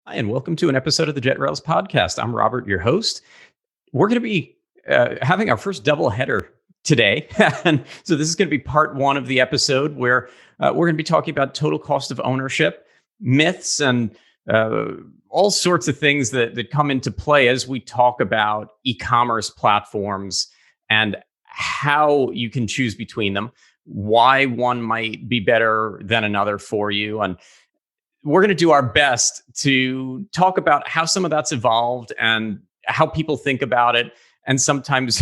Hi, and welcome to an episode of the Jet Rails podcast. I'm Robert, your host. We're going to be having our first double header today. And so this is going to be part one of the episode where we're going to be talking about total cost of ownership, myths, and uh, all sorts of things that come into play as we talk about e-commerce platforms and how you can choose between them, why one might be better than another for you, and we're going to do our best to talk about how some of that's evolved and how people think about it. And sometimes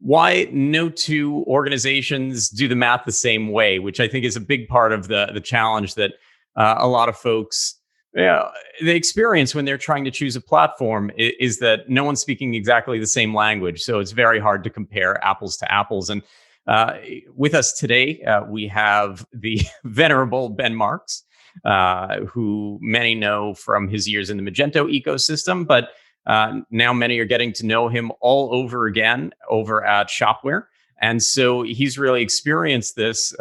why no two organizations do the math the same way, which I think is a big part of the challenge that a lot of folks they experience when they're trying to choose a platform is that no one's speaking exactly the same language. So it's very hard to compare apples to apples. And with us today, we have the venerable Ben Marks, who many know from his years in the Magento ecosystem, but now many are getting to know him all over again over at Shopware. And so he's really experienced this,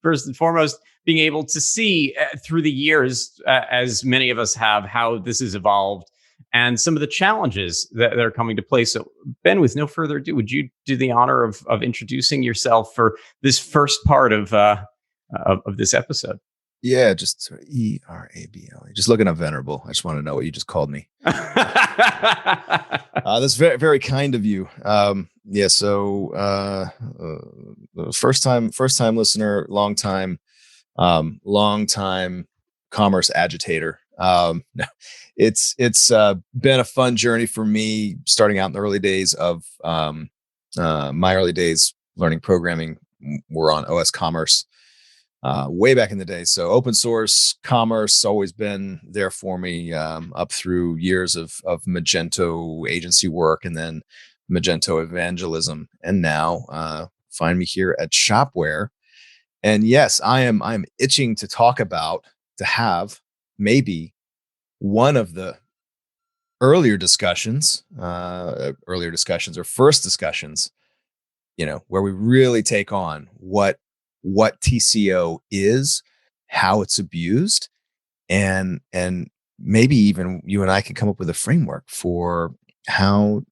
first and foremost, being able to see through the years, as many of us have, how this has evolved and some of the challenges that are coming to play. So, Ben, with no further ado, would you do the honor of introducing yourself for this first part of this episode? Yeah, just Erable. Just looking up venerable. I just want to know what you just called me. That's very, very kind of you. Yeah. So, first time listener, long time commerce agitator. It's been a fun journey for me, starting out in the early days of my early days learning programming were on OS Commerce. Way back in the day. So open source commerce always been there for me, up through years of Magento agency work and then Magento evangelism. And now find me here at Shopware. And yes, I'm itching to have maybe one of the earlier discussions or first discussions, where we really take on what TCO is, how it's abused, and maybe even you and I can come up with a framework for how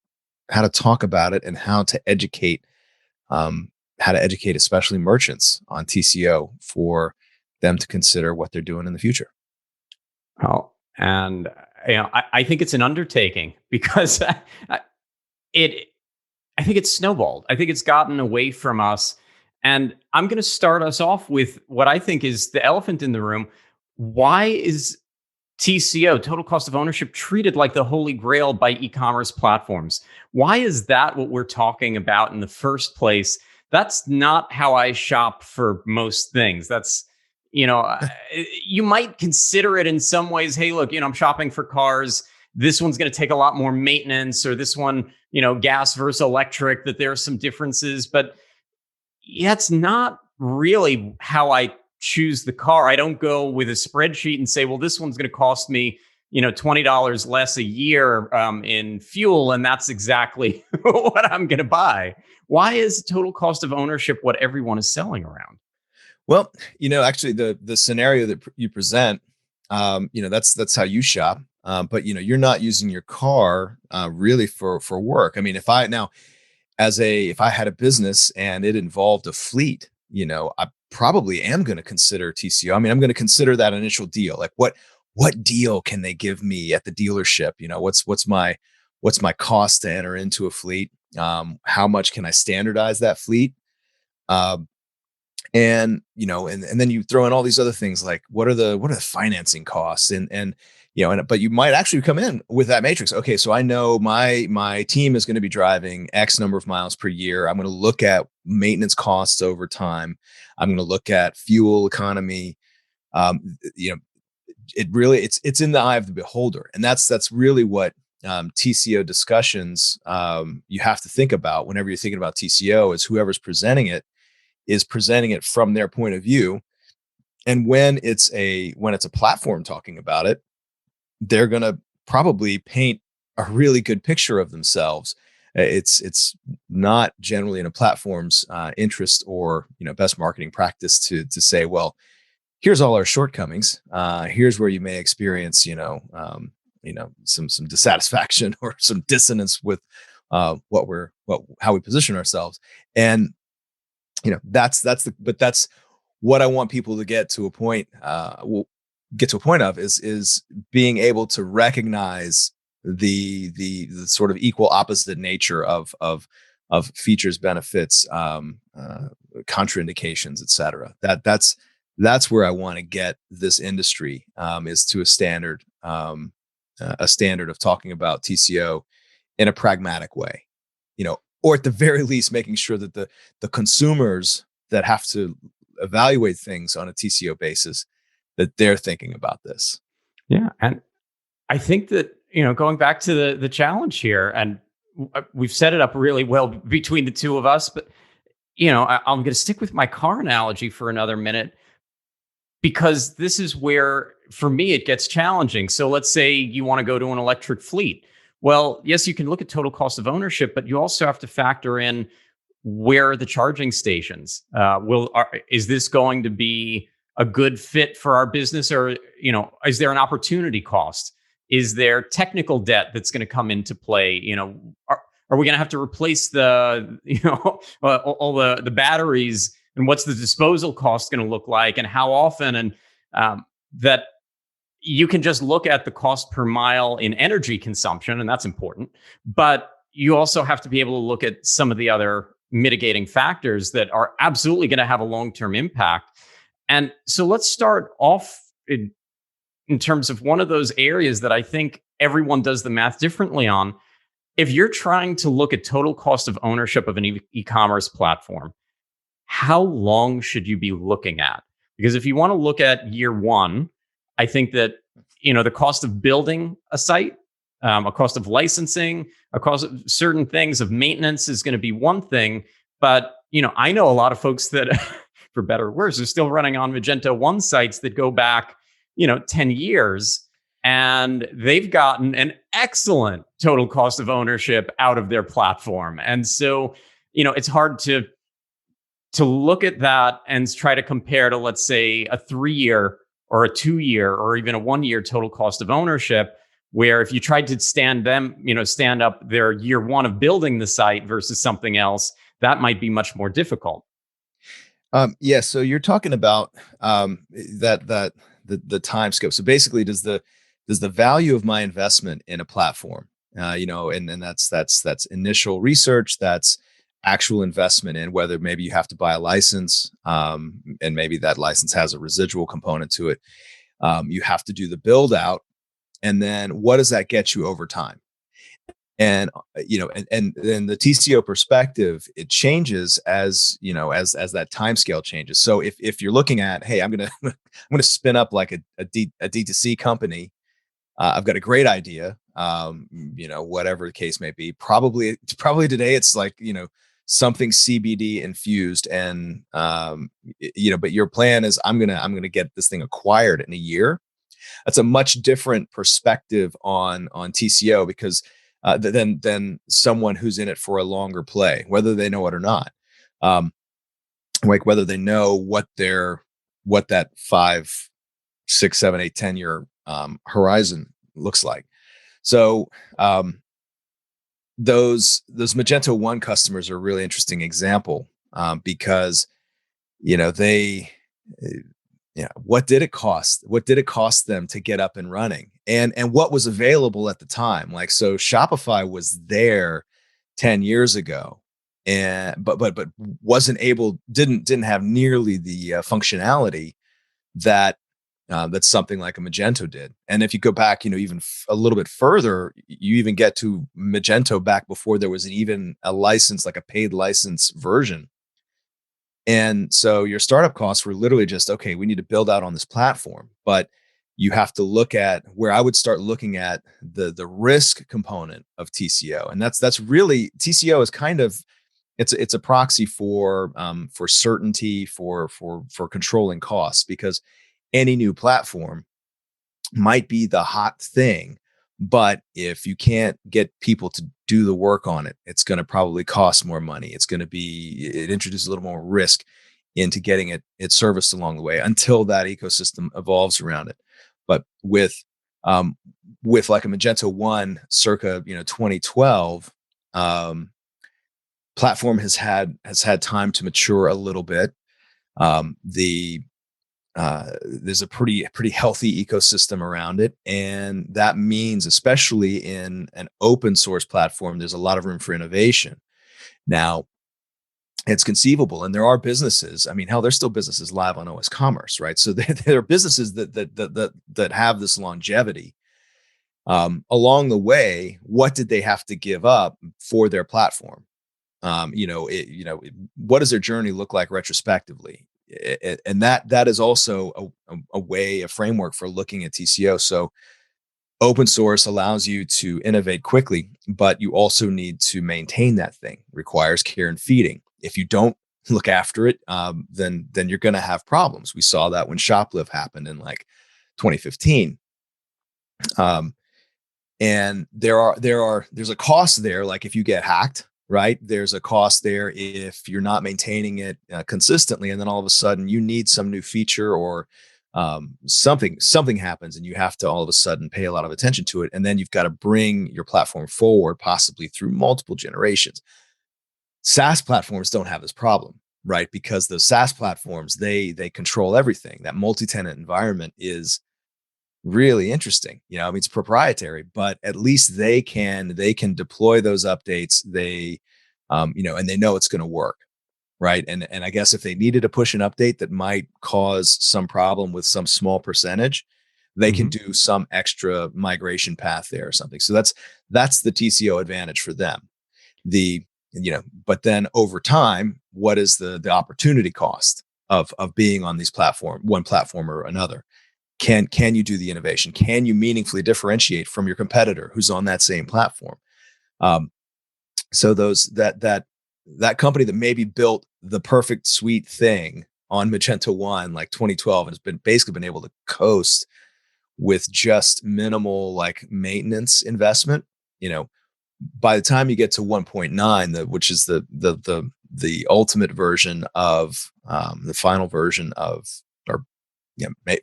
to talk about it and how to educate especially merchants on TCO for them to consider what they're doing in the future. Well, and I think it's an undertaking because it I think it's snowballed. I think it's gotten away from us. And I'm going to start us off with what I think is the elephant in the room. Why is TCO, total cost of ownership, treated like the holy grail by e-commerce platforms? Why is that what we're talking about in the first place? That's not how I shop for most things. That's, you might consider it in some ways. Hey, look, I'm shopping for cars. This one's going to take a lot more maintenance, or this one, gas versus electric, that there are some differences. But that's not really how I choose the car. I don't go with a spreadsheet and say, well, this one's going to cost me, $20 less a year in fuel, and that's exactly what I'm going to buy. Why is total cost of ownership what everyone is selling around? Well, actually, the scenario that you present, that's how you shop. But you're not using your car really for work. I mean, if I had a business and it involved a fleet, I probably am going to consider TCO. I mean, I'm going to consider that initial deal. Like what deal can they give me at the dealership? What's my cost to enter into a fleet? How much can I standardize that fleet? And then you throw in all these other things like what are the financing costs but you might actually come in with that matrix. Okay, so I know my team is going to be driving X number of miles per year. I'm going to look at maintenance costs over time. I'm going to look at fuel economy. It's in the eye of the beholder, and that's really what TCO discussions you have to think about whenever you're thinking about TCO is whoever's presenting it is presenting it from their point of view. And when it's a platform talking about it, they're going to probably paint a really good picture of themselves. It's not generally in a platform's interest or best marketing practice to say, well, here's all our shortcomings. Here's where you may experience, some dissatisfaction or some dissonance with how we position ourselves. And that's what I want people to get to a point. Will get to a point of is being able to recognize the sort of equal opposite nature of features, benefits, contraindications, et cetera. That's where I want to get this industry, is to a standard of talking about TCO in a pragmatic way, or at the very least, making sure that the consumers that have to evaluate things on a TCO basis, that they're thinking about this. Yeah, and I think that, going back to the challenge here, and we've set it up really well between the two of us, but I'm going to stick with my car analogy for another minute, because this is where, for me, it gets challenging. So let's say you want to go to an electric fleet. Well, yes, you can look at total cost of ownership, but you also have to factor in, where are the charging stations? Is this going to be a good fit for our business, or is there an opportunity cost? Is there technical debt that's going to come into play? Are we going to have to replace the all the batteries, and what's the disposal cost going to look like, and how often? And that you can just look at the cost per mile in energy consumption, and that's important. But you also have to be able to look at some of the other mitigating factors that are absolutely going to have a long-term impact. And so let's start off in terms of one of those areas that I think everyone does the math differently on. If you're trying to look at total cost of ownership of an e-commerce platform, how long should you be looking at? Because if you want to look at year one, I think that the cost of building a site, a cost of licensing, a cost of certain things of maintenance is going to be one thing. But I know a lot of folks that, for better or worse, are still running on Magento 1 sites that go back 10 years, and they've gotten an excellent total cost of ownership out of their platform. And so it's hard to look at that and try to compare to, let's say, a 3-year or a 2-year or even a 1-year total cost of ownership, where if you tried to stand up their year one of building the site versus something else, that might be much more difficult. Yeah. So you're talking about the time scope. So basically, does the value of my investment in a platform, and that's initial research, that's actual investment in whether maybe you have to buy a license, and maybe that license has a residual component to it. You have to do the build out, and then what does that get you over time? And and then the TCO perspective, it changes as that time scale changes. So if you're looking at, hey, I'm gonna spin up like a D2C company, I've got a great idea, whatever the case may be. Probably today it's like something CBD infused, and but your plan is I'm gonna get this thing acquired in a year. That's a much different perspective on TCO, because than someone who's in it for a longer play, whether they know it or not. Like whether they know what that 5, 6, 7, 8, 10-year horizon looks like. So those Magento 1 customers are a really interesting example, because they what did it cost? What did it cost them to get up and running? And what was available at the time? Like, so Shopify was there 10 years ago, and but didn't have nearly the functionality that that something like a Magento did. And if you go back, even a little bit further, you even get to Magento back before there was even a license, like a paid license version. And so your startup costs were literally just, okay, we need to build out on this platform. But you have to look at where I would start looking at the risk component of TCO. And that's really, TCO is kind of, it's a proxy for certainty, for controlling costs, because any new platform might be the hot thing, but if you can't get people to do the work on it, it's going to probably cost more money. It introduces a little more risk into getting it serviced along the way until that ecosystem evolves around it. But with like a Magento 1 circa 2012, platform has had time to mature a little bit. There's a pretty healthy ecosystem around it, and that means, especially in an open source platform, there's a lot of room for innovation. Now, it's conceivable, and there are businesses. I mean, hell, there's still businesses live on OS Commerce, right? So there are businesses that have this longevity. Along the way, what did they have to give up for their platform? What does their journey look like retrospectively? And that is also a way, a framework for looking at TCO. So open source allows you to innovate quickly, but you also need to maintain that thing. Requires care and feeding. If you don't look after it, then you're going to have problems. We saw that when Shoplift happened in like 2015. And there's a cost there. Like if you get hacked, right? There's a cost there if you're not maintaining it consistently, and then all of a sudden you need some new feature or something happens, and you have to all of a sudden pay a lot of attention to it, and then you've got to bring your platform forward, possibly through multiple generations. SaaS platforms don't have this problem, right? Because the SaaS platforms, they control everything. That multi-tenant environment is really interesting. I mean, it's proprietary, but at least they can deploy those updates. They, and they know it's going to work, right? And I guess if they needed to push an update that might cause some problem with some small percentage, they can do some extra migration path there or something. So that's the TCO advantage for them. But then over time, what is the opportunity cost of being on these one platform or another? Can you do the innovation? Can you meaningfully differentiate from your competitor who's on that same platform? So that company that maybe built the perfect sweet thing on Magento 1 like 2012 and has basically been able to coast with just minimal like maintenance investment, by the time you get to 1.9, which is the ultimate version of the final version of, or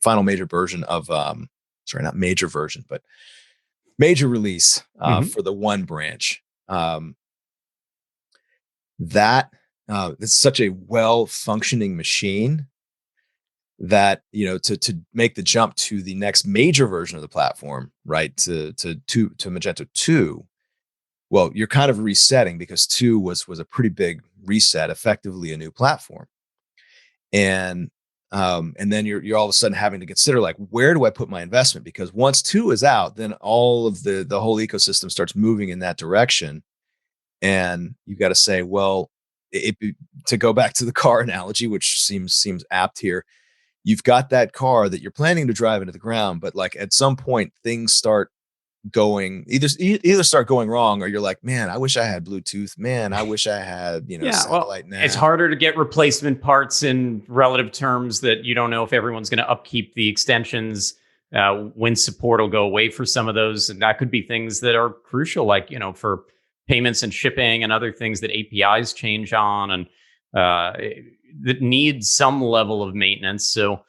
final major version of sorry, not major version, but major release for the one branch. That it's such a well-functioning machine that to make the jump to the next major version of the platform, right, to Magento 2. Well, you're kind of resetting, because 2 was a pretty big reset, effectively a new platform. And then you're all of a sudden having to consider, like, where do I put my investment? Because once 2 is out, then all of the whole ecosystem starts moving in that direction. And you've got to say, well, to go back to the car analogy, which seems apt here, you've got that car that you're planning to drive into the ground, but like at some point things start going either start going wrong, or you're like, man, I wish I had Bluetooth, man, I wish I had satellite nav. It's harder to get replacement parts in relative terms, that you don't know if everyone's going to upkeep the extensions, when support will go away for some of those, and that could be things that are crucial, like for payments and shipping and other things that APIs change on, and that need some level of maintenance. So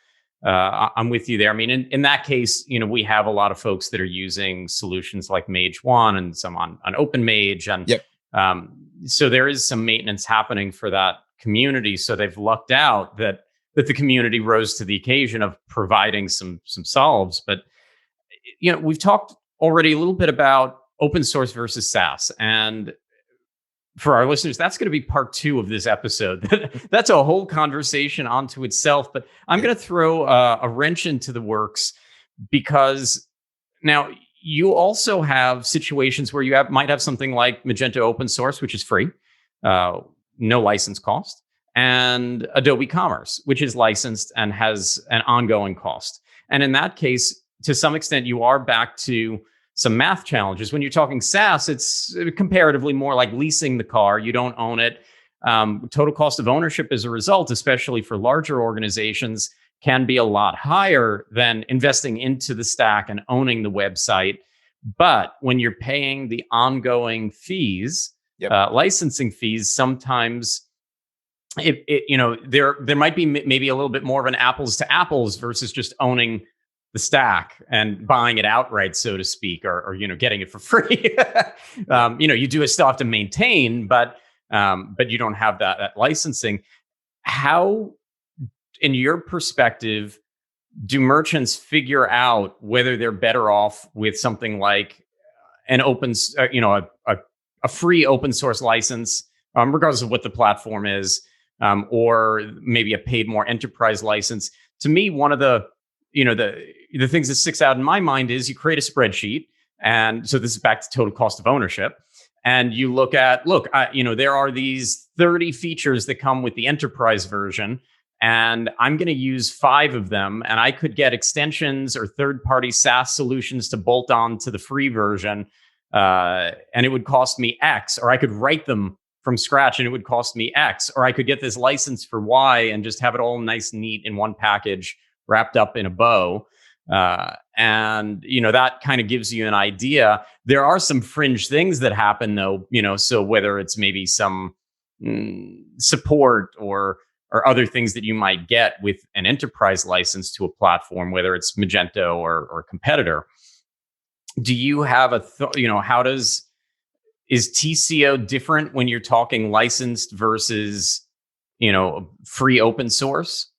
I'm with you there. I mean, in that case, we have a lot of folks that are using solutions like Mage 1 and some on OpenMage. And Yep. So there is some maintenance happening for that community. So they've lucked out that the community rose to the occasion of providing some solves. But, we've talked already a little bit about open source versus SaaS. And for our listeners, that's going to be part 2 of this episode. That's a whole conversation onto itself. But I'm going to throw a wrench into the works, because now you also have situations where you might have something like Magento open source, which is free, no license cost, and Adobe Commerce, which is licensed and has an ongoing cost. And in that case, to some extent, you are back to some math challenges. When you're talking SaaS, it's comparatively more like leasing the car. You don't own it. Total cost of ownership as a result, especially for larger organizations, can be a lot higher than investing into the stack and owning the website. But when you're paying the ongoing fees, licensing fees, sometimes there might be maybe a little bit more of an apples to apples versus just owning the stack and buying it outright, so to speak, or getting it for free. You do still have to maintain, but you don't have that licensing. How, in your perspective, do merchants figure out whether they're better off with something like an a free open source license, regardless of what the platform is, or maybe a paid more enterprise license? To me, one of the things that sticks out in my mind is you create a spreadsheet, and so this is back to total cost of ownership. And you there are these 30 features that come with the enterprise version, and I'm going to use 5 of them, and I could get extensions or third-party SaaS solutions to bolt on to the free version, and it would cost me X, or I could write them from scratch and it would cost me X, or I could get this license for Y and just have it all nice and neat in one package wrapped up in a bow. And that kind of gives you an idea. There are some fringe things that happen, though. So whether it's maybe some support or other things that you might get with an enterprise license to a platform, whether it's Magento or competitor. Do you have is TCO different when you're talking licensed versus free open source?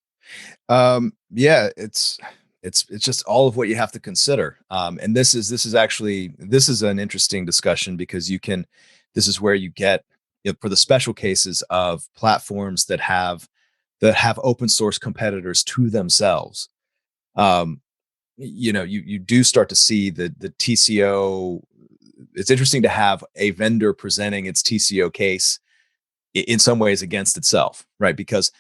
Yeah, it's just all of what you have to consider. And this is an interesting discussion, because this is where you get, for the special cases of platforms that have open source competitors to themselves. You do start to see the TCO. It's interesting to have a vendor presenting its TCO case in some ways against itself, right? Because,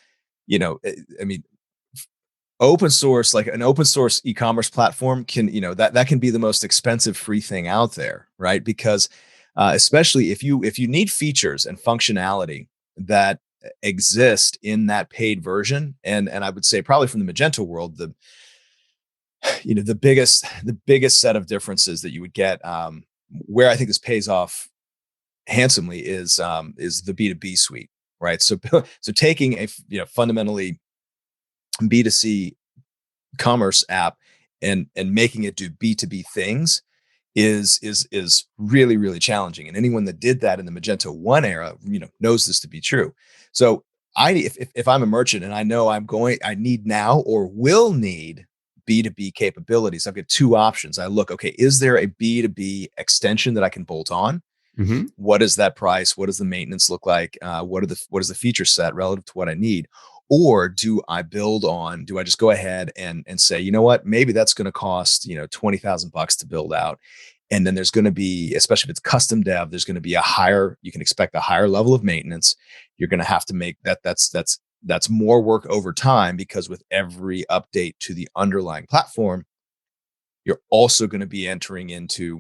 open source, like an open source e-commerce platform can, that can be the most expensive free thing out there, right? Because especially if you need features and functionality that exist in that paid version, and I would say probably from the Magento world, the biggest set of differences that you would get, where I think this pays off handsomely is the B2B suite, right? So taking a fundamentally B2C commerce app and making it do B2B things is really, really challenging. And anyone that did that in the Magento 1 era, knows this to be true. So if I'm a merchant and I know I need now or will need B2B capabilities, I've got 2 options. I look, okay, is there a B2B extension that I can bolt on? Mm-hmm. What is that price? What does the maintenance look like? What is the feature set relative to what I need? Or do I just go ahead and say, you know what, maybe that's going to cost, $20,000 to build out. And then there's going to be, especially if it's custom dev, there's going to be you can expect a higher level of maintenance. You're going to have to make that's more work over time, because with every update to the underlying platform, you're also going to be entering into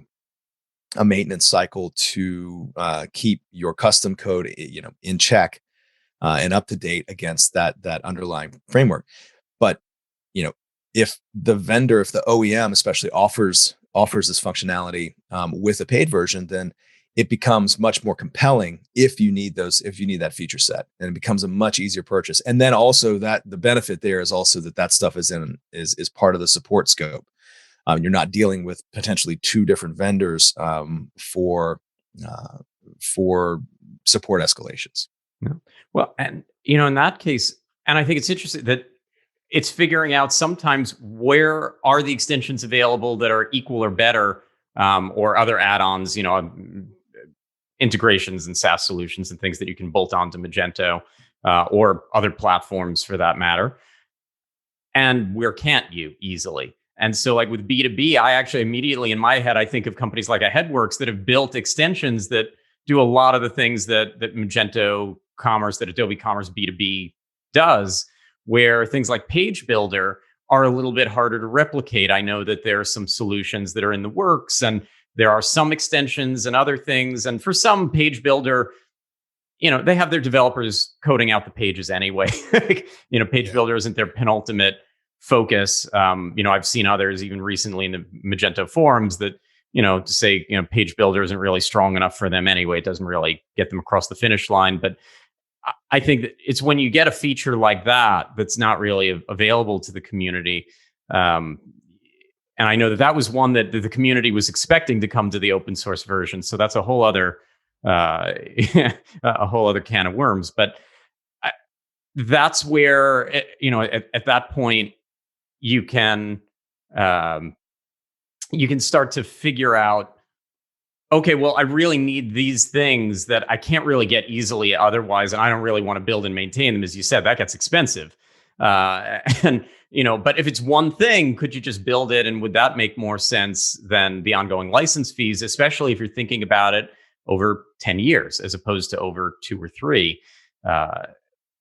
a maintenance cycle to keep your custom code, in check and up to date against that underlying framework. But if the OEM especially offers this functionality with a paid version, then it becomes much more compelling if you need that feature set, and it becomes a much easier purchase. And then also that the benefit there is also that stuff is part of the support scope. You're not dealing with potentially 2 different vendors for support escalations. Yeah. Well, and in that case, and I think it's interesting that it's figuring out sometimes where are the extensions available that are equal or better, or other add-ons, integrations and SaaS solutions and things that you can bolt onto Magento or other platforms for that matter. And where can't you easily? And so like with B2B, I actually immediately in my head, I think of companies like Headworks that have built extensions that do a lot of the things that Magento Commerce, that Adobe Commerce B2B does, where things like Page Builder are a little bit harder to replicate. I know that there are some solutions that are in the works, and there are some extensions and other things. And for some, Page Builder, they have their developers coding out the pages anyway. Page Builder isn't their penultimate focus. I've seen others even recently in the Magento forums that, to say, Page Builder isn't really strong enough for them anyway. It doesn't really get them across the finish line. But I think that it's when you get a feature like that that's not really available to the community. Um, and I know that that was one that the community was expecting to come to the open source version. So that's a whole other a whole other can of worms. But I, that's where at that point you can um, you can start to figure out, okay, well, I really need these things that I can't really get easily otherwise, and I don't really want to build and maintain them. As you said, that gets expensive. And but if it's one thing, could you just build it, and would that make more sense than the ongoing license fees, especially if you're thinking about it over 10 years as opposed to over 2 or 3? Uh,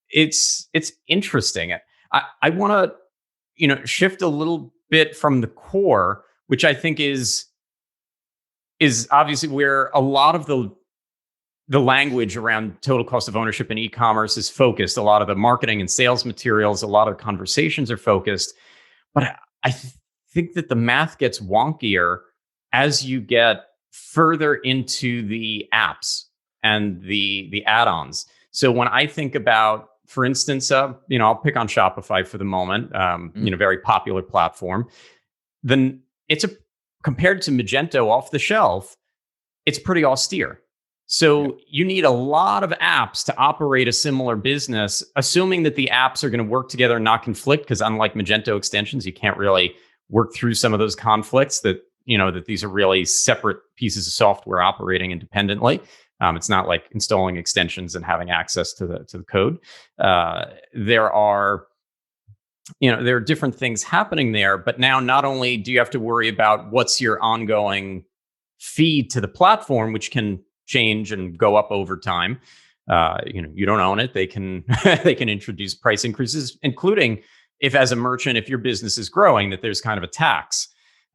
it's interesting. I want to shift a little bit from the core, which I think is obviously where a lot of the language around total cost of ownership in e-commerce is focused. A lot of the marketing and sales materials, a lot of conversations are focused. But I think that the math gets wonkier as you get further into the apps and the add-ons. So when I think about, for instance, I'll pick on Shopify for the moment. Very popular platform. Then it's a compared to Magento off the shelf, it's pretty austere. So you need a lot of apps to operate a similar business, assuming that the apps are going to work together and not conflict, because unlike Magento extensions, you can't really work through some of those conflicts that these are really separate pieces of software operating independently. It's not like installing extensions and having access to the code. There are different things happening there, but now not only do you have to worry about what's your ongoing fee to the platform, which can change and go up over time. You don't own it. They can they can introduce price increases, including if, as a merchant, if your business is growing, that there's kind of a tax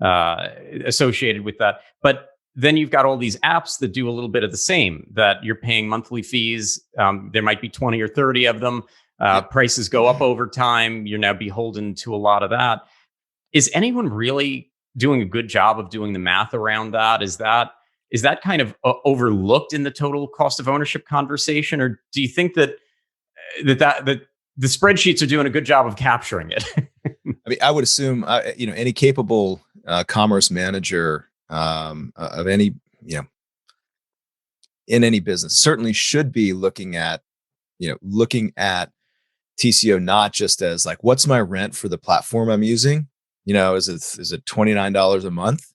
associated with that. But then you've got all these apps that do a little bit of the same, that you're paying monthly fees. There might be 20 or 30 of them. Prices go up over time. You're now beholden to a lot of that. Is anyone really doing a good job of doing the math around that? Is that kind of overlooked in the total cost of ownership conversation, or do you think that the spreadsheets are doing a good job of capturing it? I mean, I would assume any capable commerce manager of any in any business certainly should be looking at TCO not just as like, what's my rent for the platform I'm using? Is it $29 a month?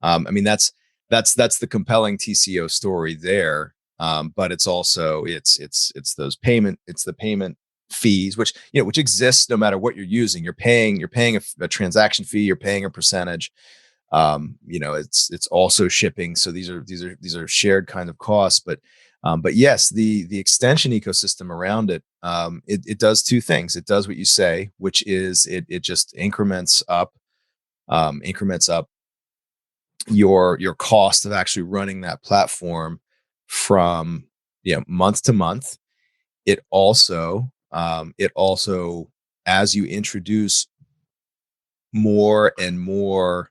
I mean, that's the compelling TCO story there. But it's also it's the payment fees, which exists no matter what you're using. You're paying a transaction fee. You're paying a percentage. It's also shipping. So these are shared kind of costs. But yes, the extension ecosystem around it, it does two things. It does what you say, which is it just increments up your cost of actually running that platform from month to month. It also as you introduce more and more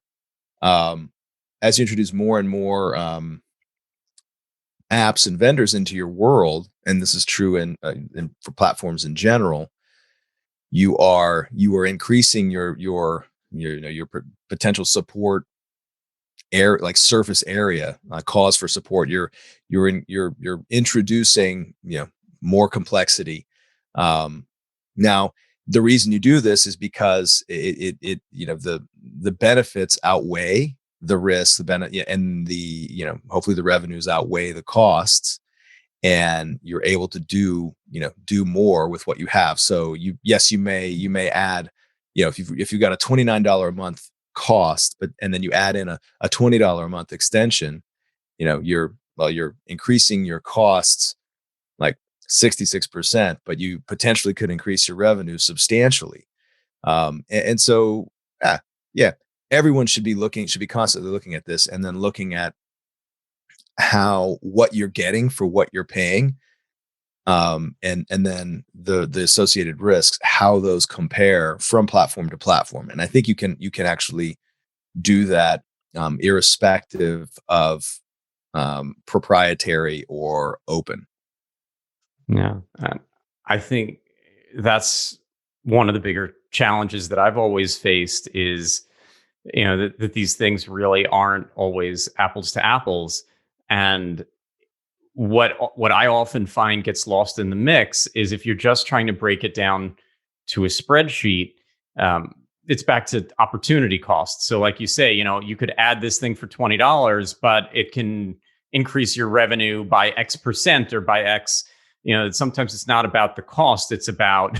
apps and vendors into your world, and this is true in for platforms in general, you are increasing your potential support like surface area, cause for support. You're introducing more complexity. Now, the reason you do this is because the benefits outweigh the risks, the benefit, and hopefully the revenues outweigh the costs, and you're able to do more with what you have. So you may add, if you've got a $29 a month cost, and then you add in a $20 a month extension, you're increasing your costs like 66%, but you potentially could increase your revenue substantially. And so, yeah, everyone should be constantly looking at this, and then looking at what you're getting for what you're paying, and then the associated risks, how those compare from platform to platform. And I think you can actually do that irrespective of proprietary or open. Yeah. I think that's one of the bigger challenges that I've always faced is, that these things really aren't always apples to apples. And what I often find gets lost in the mix is if you're just trying to break it down to a spreadsheet, um, it's back to opportunity costs. So, like you say, you could add this thing for $20, but it can increase your revenue by X percent or by X. Sometimes it's not about the cost; it's about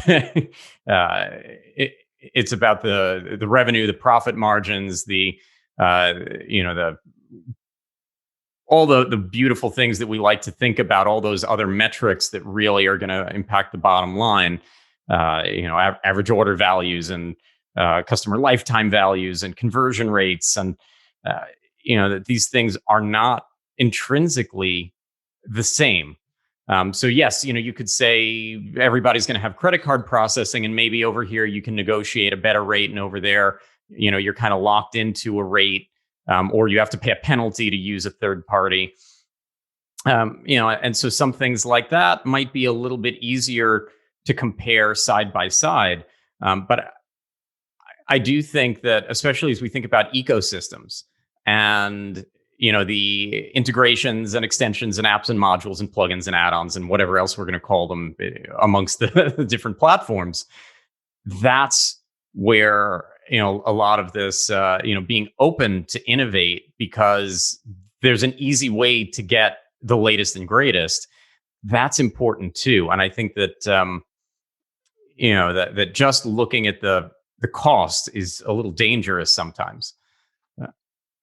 it's about the revenue, the profit margins, uh, the all the beautiful things that we like to think about, all those other metrics that really are going to impact the bottom line, average order values and customer lifetime values and conversion rates, and that these things are not intrinsically the same. So yes, you could say everybody's going to have credit card processing, and maybe over here you can negotiate a better rate, and over there, you're kind of locked into a rate, or you have to pay a penalty to use a third party. And so some things like that might be a little bit easier to compare side by side. But I do think that, especially as we think about ecosystems and the integrations and extensions and apps and modules and plugins and add-ons and whatever else we're going to call them amongst the different platforms, that's where a lot of this being open to innovate, because there's an easy way to get the latest and greatest. That's important too. And I think that that just looking at the cost is a little dangerous sometimes.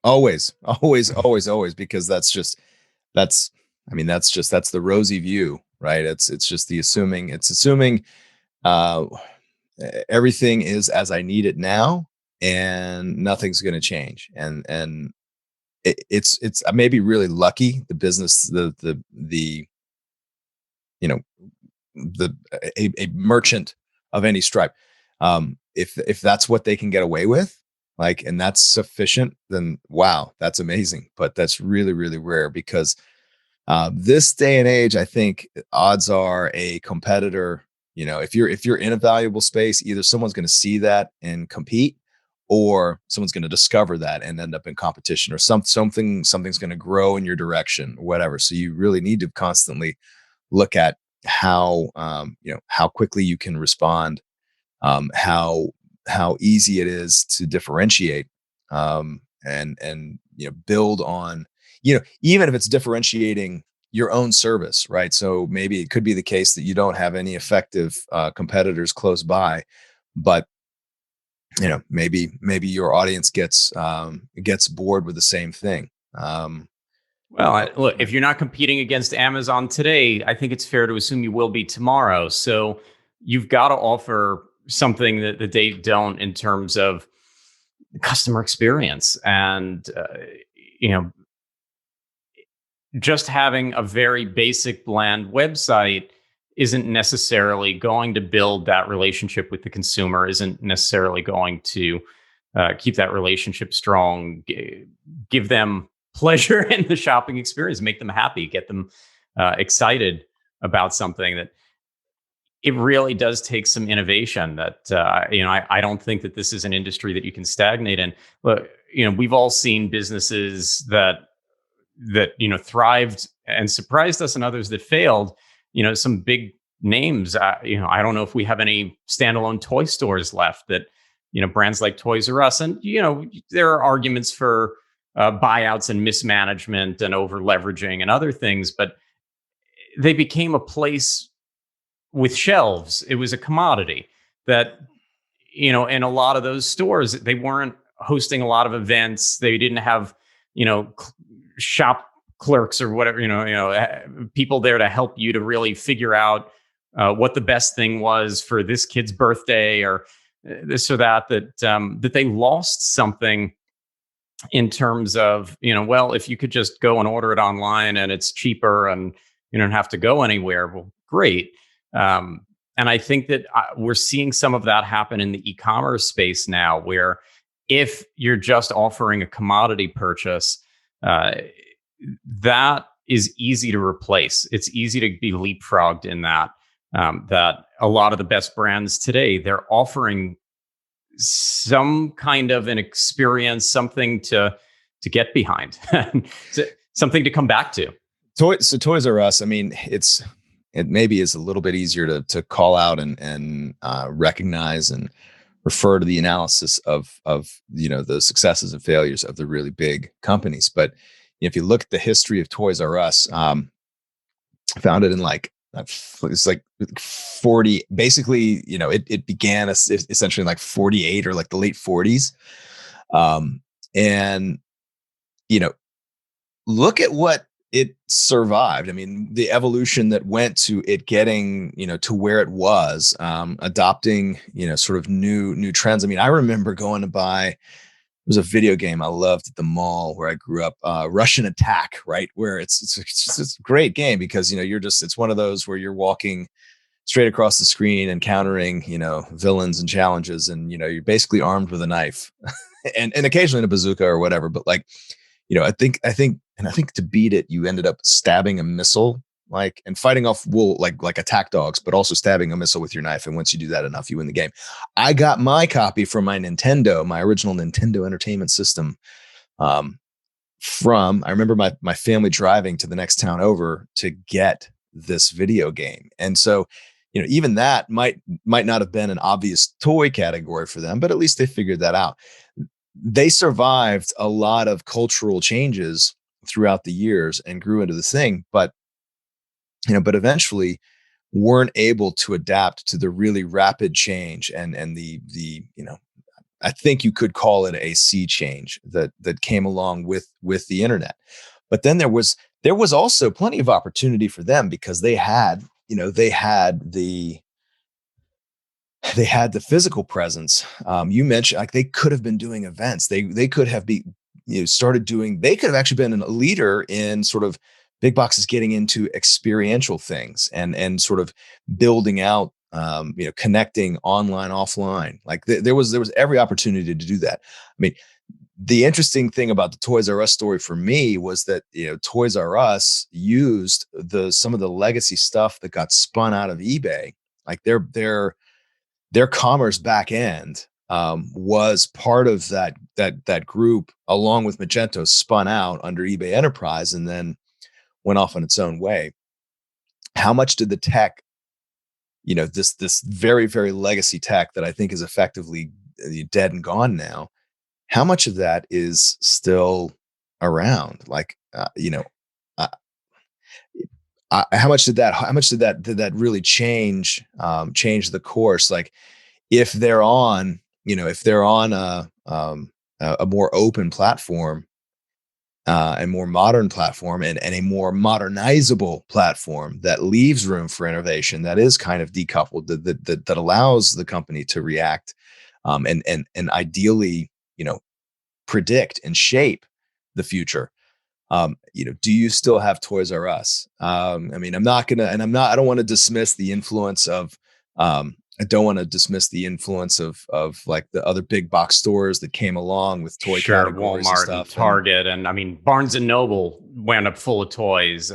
Always, always, always, always, because that's that's the rosy view, right? It's just it's assuming uh everything is as I need it now, and nothing's going to change. And it's I may be really lucky, the business, the you know the a merchant of any stripe, if that's what they can get away with, like, and that's sufficient, then wow, that's amazing. But that's really, really rare, because this day and age, I think odds are a competitor, if you're in a valuable space, either someone's going to see that and compete, or someone's going to discover that and end up in competition, or something's going to grow in your direction, whatever. So you really need to constantly look at how how quickly you can respond, how easy it is to differentiate, and build on, even if it's differentiating your own service, right? So maybe it could be the case that you don't have any effective competitors close by, but maybe your audience gets bored with the same thing. Well, look, if you're not competing against Amazon today, I think it's fair to assume you will be tomorrow. So you've got to offer something that they don't in terms of customer experience. And, you know, just having a very basic, bland website isn't necessarily going to build that relationship with the consumer, isn't necessarily going to keep that relationship strong, give them pleasure in the shopping experience, make them happy, get them excited about something. That it really does take some innovation. That I don't think that this is an industry that you can stagnate in. Look, we've all seen businesses that thrived and surprised us, and others that failed. Some big names. I don't know if we have any standalone toy stores left, that brands like Toys R Us, and there are arguments for buyouts and mismanagement and over leveraging and other things, but they became a place with shelves. It was a commodity that, in a lot of those stores, they weren't hosting a lot of events. They didn't have, shop clerks or whatever, people there to help you to really figure out what the best thing was for this kid's birthday, or this or that, that they lost something in terms of, well, if you could just go and order it online and it's cheaper and you don't have to go anywhere, well, great. And I think that we're seeing some of that happen in the e-commerce space now, where if you're just offering a commodity purchase, that is easy to replace. It's easy to be leapfrogged in that. That a lot of the best brands today, they're offering some kind of an experience, something to get behind, something to come back to. So Toys R Us, I mean, it maybe is a little bit easier to call out and recognize and refer to the analysis of the successes and failures of the really big companies. But if you look at the history of Toys R Us, founded in it's like 40, basically, it began essentially in like 48 or like the late 40s. And look at what it survived. I mean, the evolution that went to it getting, to where it was, adopting, sort of new trends. I mean, I remember going to buy, it was a video game I loved at the mall where I grew up, Russian Attack, right? Where it's a great game because, it's one of those where you're walking straight across the screen, encountering, villains and challenges. And, you're basically armed with a knife and occasionally a bazooka or whatever. But like, I think to beat it, you ended up stabbing a missile, and fighting off like attack dogs, but also stabbing a missile with your knife. And once you do that enough, you win the game. I got my copy from my original Nintendo Entertainment System. I remember my family driving to the next town over to get this video game. And so, even that might not have been an obvious toy category for them, but at least they figured that out. They survived a lot of cultural changes throughout the years and grew into the thing, but eventually weren't able to adapt to the really rapid change and the I think you could call it a sea change that came along with the internet. But then there was also plenty of opportunity for them because they had the physical presence. You mentioned, like, they could have been doing events. They could have they could have actually been a leader in sort of big boxes getting into experiential things and sort of building out, connecting online, offline. Like there was every opportunity to do that. I mean, the interesting thing about the Toys R Us story for me was that, Toys R Us used some of the legacy stuff that got spun out of eBay, like their commerce back end, was part of that group, along with Magento, spun out under eBay Enterprise and then went off on its own way. How much did the tech, this very, very legacy tech that I think is effectively dead and gone now, how much of that is still around? Like, uh, how much did that really change the course? Like, if they're on a more open platform, a more modern platform, and a more modernizable platform that leaves room for innovation, that is kind of decoupled, that allows the company to react, and ideally, predict and shape the future. Do you still have Toys R Us? I mean, I don't want to dismiss the influence of, like the other big box stores that came along with toy categories, Walmart and stuff, and Target, and I mean, Barnes and Noble wound up full of toys.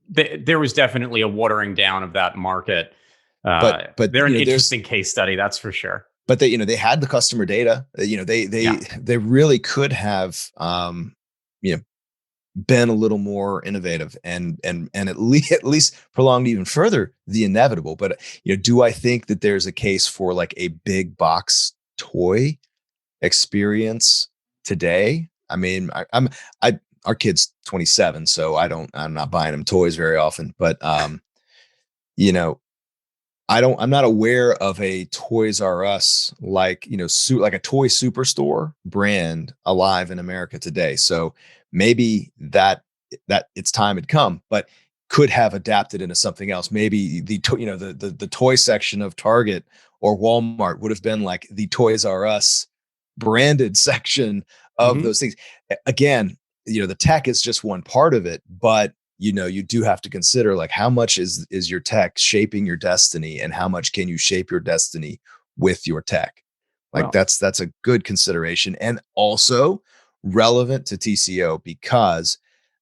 There was definitely a watering down of that market. But they're an interesting case study, that's for sure. But they had the customer data. They really could have, been a little more innovative and at least prolonged even further the inevitable. But do I think that there's a case for like a big box toy experience today? I mean, our kid's 27, so I'm not buying him toys very often, but I'm not aware of a Toys R Us like, like a toy superstore brand alive in America today. So maybe that its time had come, but could have adapted into something else. Maybe the toy section of Target or Walmart would have been like the Toys R Us branded section of those things. Again, the tech is just one part of it, but you do have to consider, like, how much is your tech shaping your destiny, and how much can you shape your destiny with your tech? Like, that's a good consideration, and also relevant to TCO, because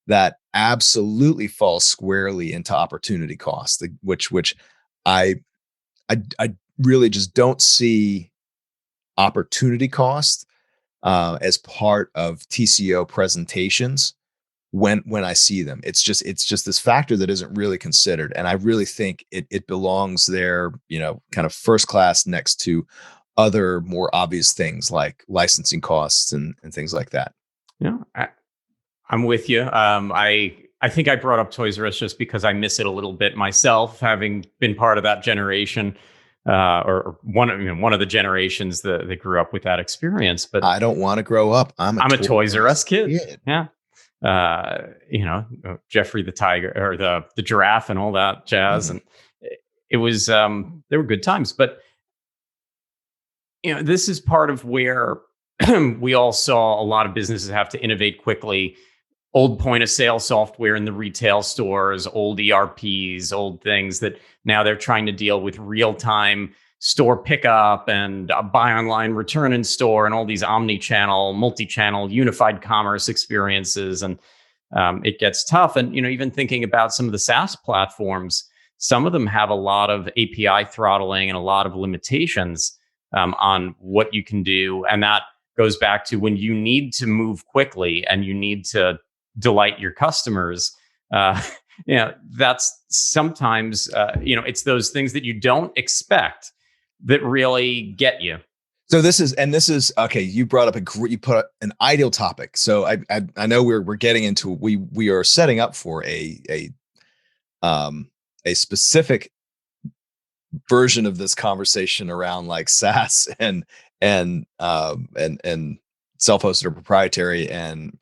that absolutely falls squarely into opportunity cost, which I I really just don't see opportunity cost as part of TCO presentations when I see them. It's just this factor that isn't really considered, and I really think it belongs there, kind of first class next to other more obvious things like licensing costs and things like that. Yeah, I'm with you. I think I brought up Toys R Us just because I miss it a little bit myself, having been part of that generation, or one of the generations that grew up with that experience. But I don't want to grow up. I'm a Toys R Us kid. kid. Yeah. Jeffrey the tiger, or the giraffe, and all that jazz. Mhm. And it was, there were good times. But this is part of where we all saw a lot of businesses have to innovate quickly. Old point of sale software in the retail stores, old ERPs, old things that now they're trying to deal with real time store pickup and buy online, return in store, and all these omni-channel, multi-channel, unified commerce experiences. And it gets tough. And even thinking about some of the SaaS platforms, some of them have a lot of API throttling and a lot of limitations on what you can do. And that goes back to when you need to move quickly and you need to delight your customers. Uh, that's sometimes, it's those things that you don't expect that really get you. So this is okay. You brought up you put up an ideal topic. So I know we're getting into, we are setting up for a specific version of this conversation around like SaaS and self-hosted or proprietary and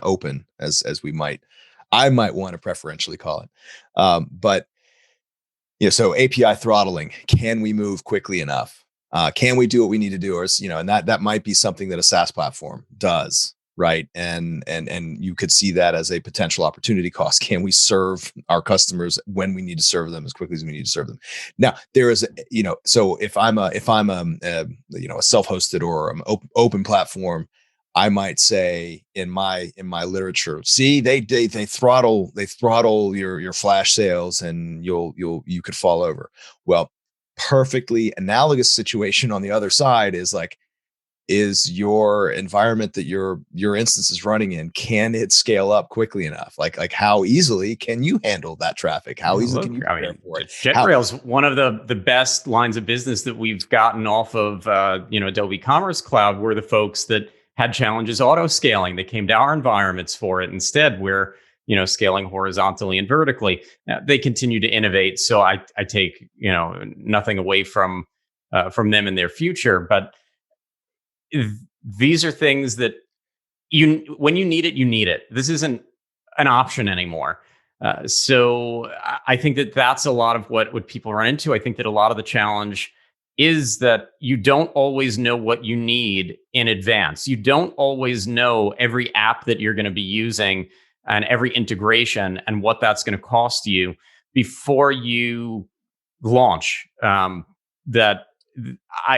open, as I might want to preferentially call it. But so API throttling, can we move quickly enough? Can we do what we need to do? Or and that might be something that a SaaS platform does, right? And you could see that as a potential opportunity cost. Can we serve our customers when we need to serve them as quickly as we need to serve them? Now there is, so if I'm a self-hosted or open platform, I might say in my literature, see, they throttle your flash sales, and you could fall over. Well, perfectly analogous situation on the other side is like, is your environment that your instance is running in, can it scale up quickly enough? Like how easily can you handle that traffic? How easily can you prepare for it? JetRail's one of the best lines of business that we've gotten off of Adobe Commerce Cloud. Were the folks that had challenges auto scaling. They came to our environments for it. Instead, we're scaling horizontally and vertically. Now, they continue to innovate, so I take nothing away from them in their future. But these are things that when you need it, you need it. This isn't an option anymore. So I think that that's a lot of what people run into. I think that a lot of the challenge is that you don't always know what you need in advance. You don't always know every app that you're going to be using and every integration and what that's going to cost you before you launch.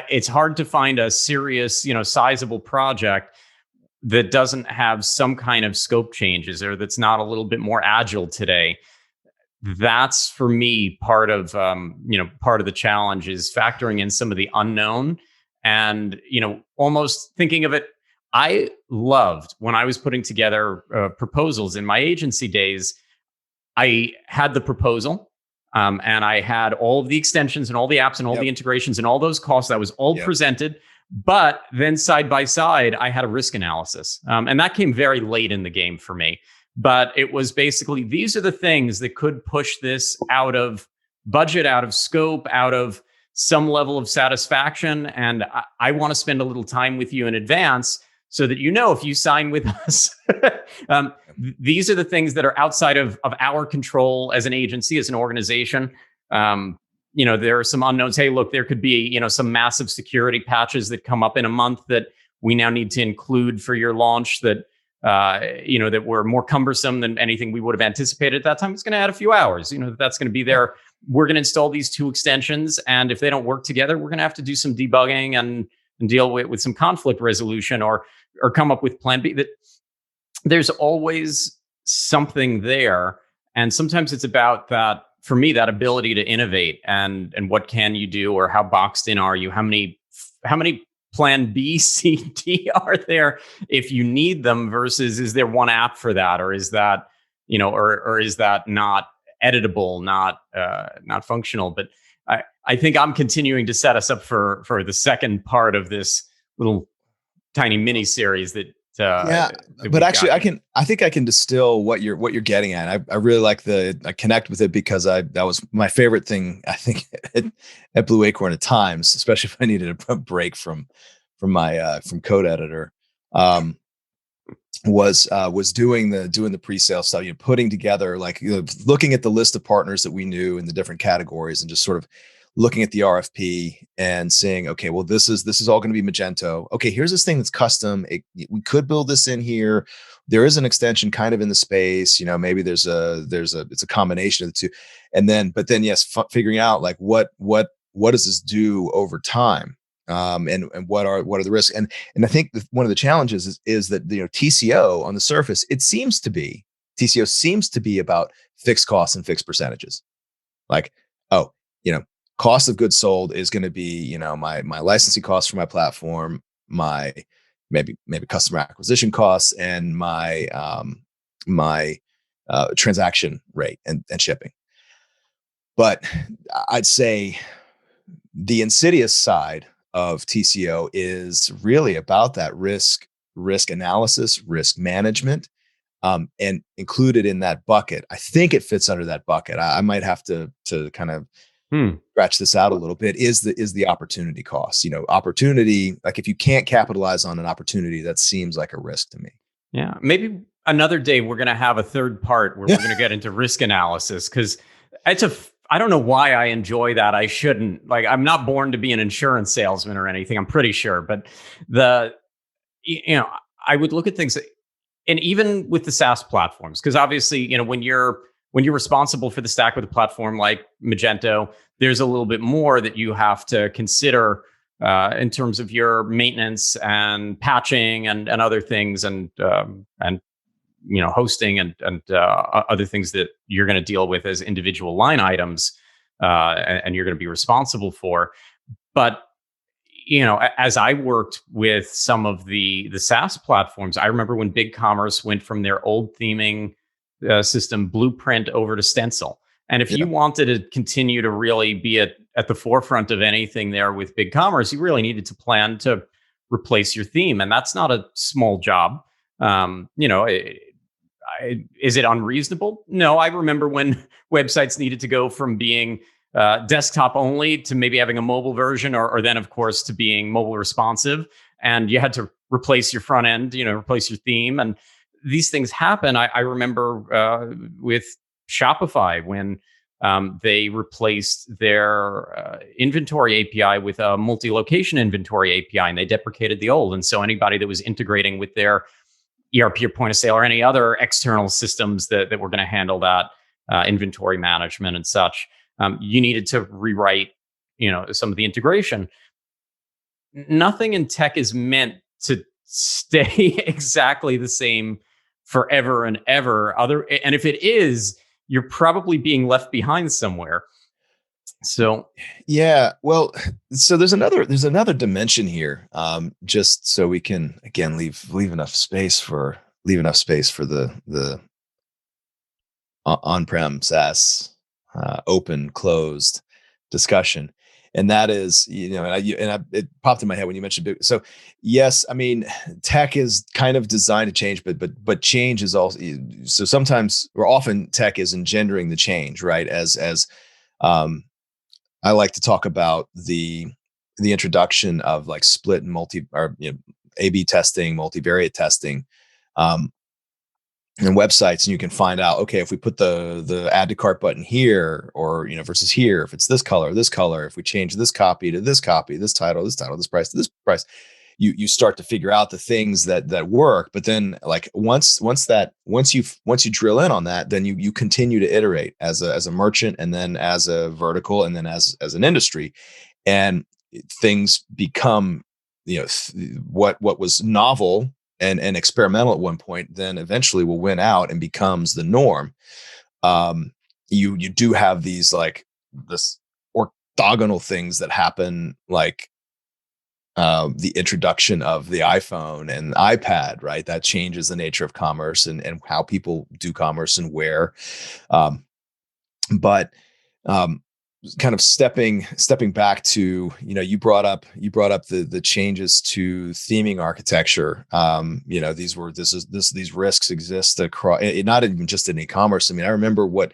It's hard to find a serious, sizable project that doesn't have some kind of scope changes, or that's not a little bit more agile today. That's for me part of the challenge, is factoring in some of the unknown, and almost thinking of it. I loved when I was putting together proposals in my agency days. I had the proposal, and I had all of the extensions and all the apps and all the integrations and all those costs. That was all presented. But then side by side, I had a risk analysis. And that came very late in the game for me. But it was basically, these are the things that could push this out of budget, out of scope, out of some level of satisfaction. And I want to spend a little time with you in advance so that if you sign with us, these are the things that are outside of our control as an agency, as an organization. There are some unknowns. Hey, look, there could be, some massive security patches that come up in a month that we now need to include for your launch that, that were more cumbersome than anything we would have anticipated at that time. It's going to add a few hours, that's going to be there. We're going to install these two extensions. And if they don't work together, we're going to have to do some debugging and deal with some conflict resolution or come up with plan B. That there's always something there. And sometimes it's about that, for me, that ability to innovate, and what can you do, or how boxed in are you? How many plan B, C, D are there if you need them, versus is there one app for that, or is that, or is that not editable, not functional? But I think I'm continuing to set us up for the second part of this little tiny mini series Yeah, that but we've actually, got here. I think I can distill what you're getting at. I really like I connect with it because that was my favorite thing. I think at Blue Acorn at times, especially if I needed a break from from code editor, um, was doing the pre-sale stuff. Putting together, like, looking at the list of partners that we knew in the different categories, and just sort of looking at the RFP and saying, okay, well, this is all going to be Magento. Okay, here's this thing that's custom. We could build this in here. There is an extension kind of in the space. Maybe it's a combination of the two. But then yes, figuring out, like, what does this do over time, and what are the risks. And I think one of the challenges is that, TCO on the surface, TCO seems to be about fixed costs and fixed percentages. Like, oh, you know, cost of goods sold is going to be, my licensing costs for my platform, my maybe customer acquisition costs, and my transaction rate and shipping. But I'd say the insidious side of TCO is really about that risk analysis, risk management, and included in that bucket. I think it fits under that bucket. I might have to kind of Hmm. scratch this out a little bit. Is the opportunity cost? Opportunity. Like, if you can't capitalize on an opportunity, that seems like a risk to me. Yeah, maybe another day we're going to have a third part where we're going to get into risk analysis, because I don't know why I enjoy that. I shouldn't. Like, I'm not born to be an insurance salesman or anything, I'm pretty sure, but the you know, I would look at things, and even with the SaaS platforms, because obviously, when you're responsible for the stack with a platform like Magento, there's a little bit more that you have to consider in terms of your maintenance and patching and other things, and hosting and other things that you're going to deal with as individual line items, and you're going to be responsible for. But as I worked with some of the SaaS platforms, I remember when BigCommerce went from their old theming system Blueprint over to Stencil. And if you Yeah. wanted to continue to really be at the forefront of anything there with BigCommerce, you really needed to plan to replace your theme, and that's not a small job. Um, you know, it, is it unreasonable? No, I remember when websites needed to go from being desktop only to maybe having a mobile version, or then, of course, to being mobile responsive. And you had to replace your front end, replace your theme. And these things happen. I remember with Shopify when they replaced their inventory API with a multi-location inventory API, and they deprecated the old. And so anybody that was integrating with their ERP or point of sale or any other external systems that were going to handle that inventory management and such, you needed to rewrite, some of the integration. Nothing in tech is meant to stay exactly the same forever and ever. And if it is, you're probably being left behind somewhere. So, Yeah. Well, so there's another dimension here. Just so we can, again, leave enough space for the on-prem SaaS, open closed discussion. And that is, it popped in my head when you mentioned so. Yes, I mean, tech is kind of designed to change, but change is also, so sometimes, or often, tech is engendering the change, right? As um, I like to talk about the introduction of, like, split and multi, or A/B testing, multivariate testing, um, and websites, and you can find out, okay, if we put the add to cart button here, or versus here, if it's this color, if we change this copy to this copy, this title, this price to this price, you start to figure out the things that work. But then, like, once you drill in on that, then you continue to iterate as a merchant, and then as a vertical, and then as an industry, and things become, what was novel and experimental at one point, then eventually will win out and becomes the norm. Um, you do have these like this orthogonal things that happen, like the introduction of the iPhone and iPad, right? That changes the nature of commerce and how people do commerce and where. Um, but um, kind of stepping back to, you brought up the changes to theming architecture. These risks exist across, not even just in e-commerce. I mean, I remember what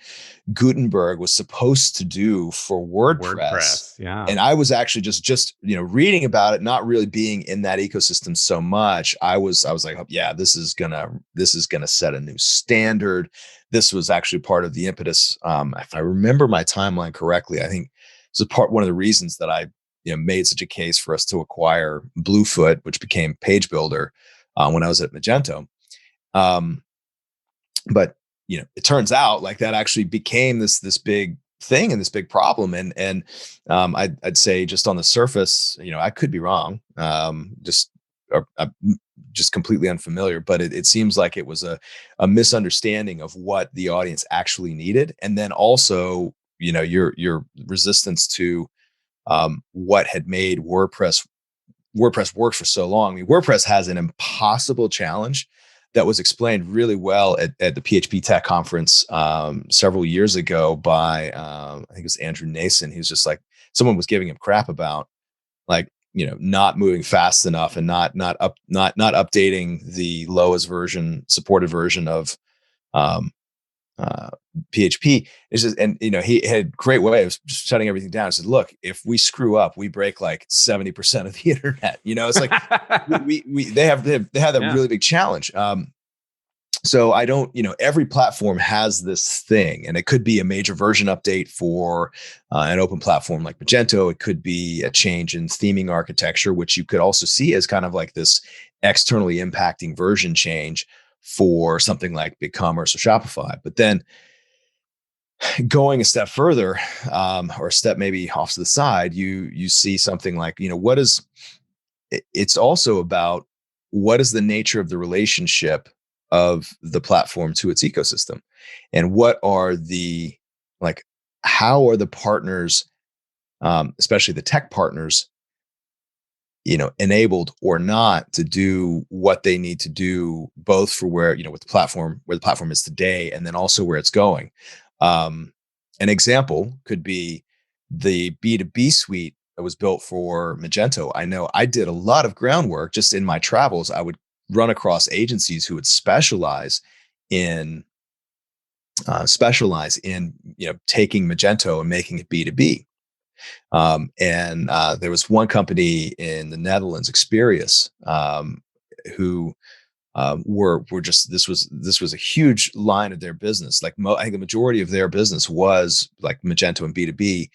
Gutenberg was supposed to do for WordPress. WordPress. Yeah. And I was actually just reading about it, not really being in that ecosystem so much. I was like, oh, yeah, this is gonna set a new standard. This was actually part of the impetus. If I remember my timeline correctly, I think this is one of the reasons that I made such a case for us to acquire Bluefoot, which became Page Builder when I was at Magento. Um, but it turns out like that actually became this big thing and this big problem. And I'd say just on the surface, I could be wrong. I'm just completely unfamiliar, but it seems like it was a misunderstanding of what the audience actually needed, and then also your resistance to what had made WordPress worked for so long. I mean, WordPress has an impossible challenge that was explained really well at the PHP Tech conference several years ago by I think it was Andrew Nason. He was just like, someone was giving him crap about like not moving fast enough and not updating the lowest supported version of um, uh, PHP. It's just, and he had a great way of just shutting everything down. He said, look, if we screw up, we break like 70% of the internet. It's like they have a Yeah. really big challenge. So I don't, every platform has this thing, and it could be a major version update for an open platform like Magento. It could be a change in theming architecture, which you could also see as kind of like this externally impacting version change for something like BigCommerce or Shopify. But then going a step further, or a step maybe off to the side, you see something like, it's also about what is the nature of the relationship of the platform to its ecosystem, and what are the like how are the partners, especially the tech partners, enabled or not to do what they need to do, both for where with where the platform is today, and then also where it's going. um, an example could be the B2B suite that was built for Magento. I know I did a lot of groundwork just in my travels. I would run across agencies who would specialize in taking Magento and making it B2B. And there was one company in the Netherlands, Experius, who were just this was a huge line of their business. Like I think the majority of their business was like Magento and B2B.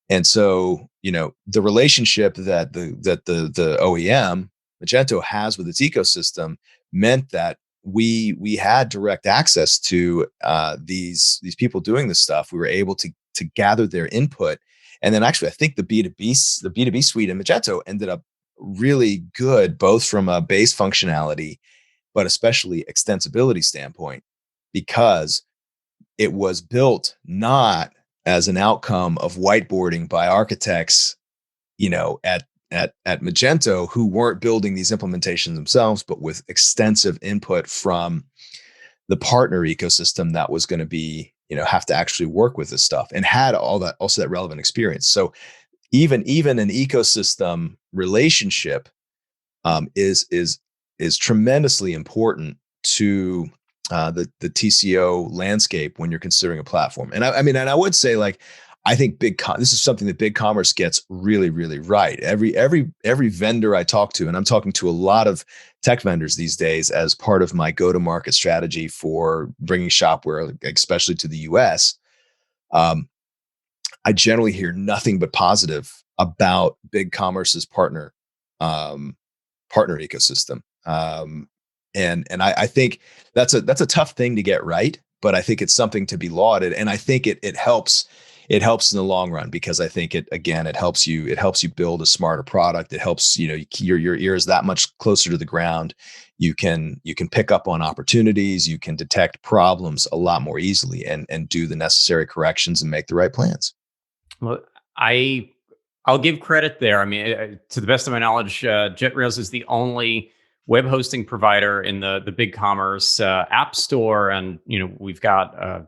And so the relationship that the OEM Magento has with its ecosystem meant that we had direct access to these people doing this stuff. We were able to gather their input, and then actually I think the B2B suite in Magento ended up really good, both from a base functionality but especially extensibility standpoint, because it was built not as an outcome of whiteboarding by architects, at Magento, who weren't building these implementations themselves, but with extensive input from the partner ecosystem that was going to be, have to actually work with this stuff, and had all that, also that relevant experience. So even an ecosystem relationship is tremendously important to the TCO landscape when you're considering a platform. And I mean, and I would say, like, I think this is something that BigCommerce gets really, really right. Every vendor I talk to, and I'm talking to a lot of tech vendors these days as part of my go-to-market strategy for bringing Shopware, especially to the US. I generally hear nothing but positive about BigCommerce's partner ecosystem. And I think that's a tough thing to get right, but I think it's something to be lauded. And I think it helps it helps in the long run, because I think it helps you build a smarter product. It helps, your ear is that much closer to the ground. You can pick up on opportunities, you can detect problems a lot more easily, and do the necessary corrections and make the right plans. Well, I'll give credit there. I mean, to the best of my knowledge, JetRails is the only web hosting provider in the BigCommerce app store, and we've got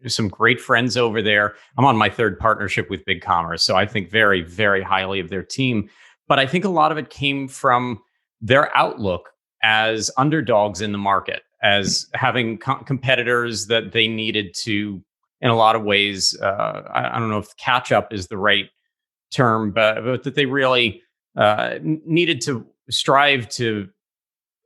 some great friends over there. I'm on my third partnership with BigCommerce, so I think very, very highly of their team. But I think a lot of it came from their outlook as underdogs in the market, as having competitors that they needed to, in a lot of ways, I don't know if catch up is the right term, but that they really needed to strive to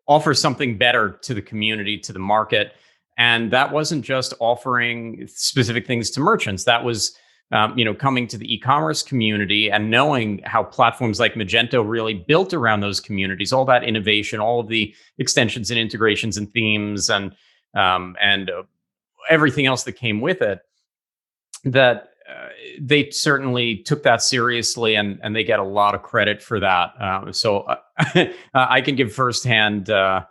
offer something better to the community, to the market. And that wasn't just offering specific things to merchants. That was, coming to the e-commerce community and knowing how platforms like Magento really built around those communities, all that innovation, all of the extensions and integrations and themes, and everything else that came with it. That they certainly took that seriously, and they get a lot of credit for that. I can give firsthand, uh,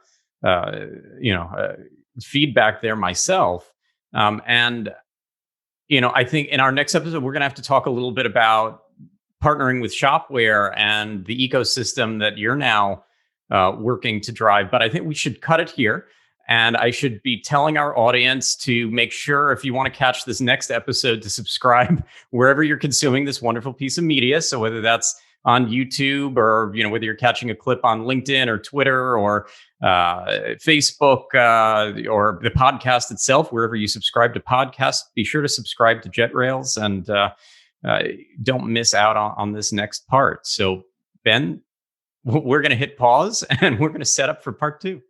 you know, uh, feedback there myself. And I think in our next episode we're going to have to talk a little bit about partnering with Shopware and the ecosystem that you're now working to drive. But I think we should cut it here. And I should be telling our audience to make sure, if you want to catch this next episode, to subscribe wherever you're consuming this wonderful piece of media. So whether that's on YouTube, or whether you're catching a clip on LinkedIn or Twitter or Facebook, or the podcast itself, wherever you subscribe to podcasts, be sure to subscribe to JetRails, and don't miss out on this next part. So Ben, we're going to hit pause and we're going to set up for part 2.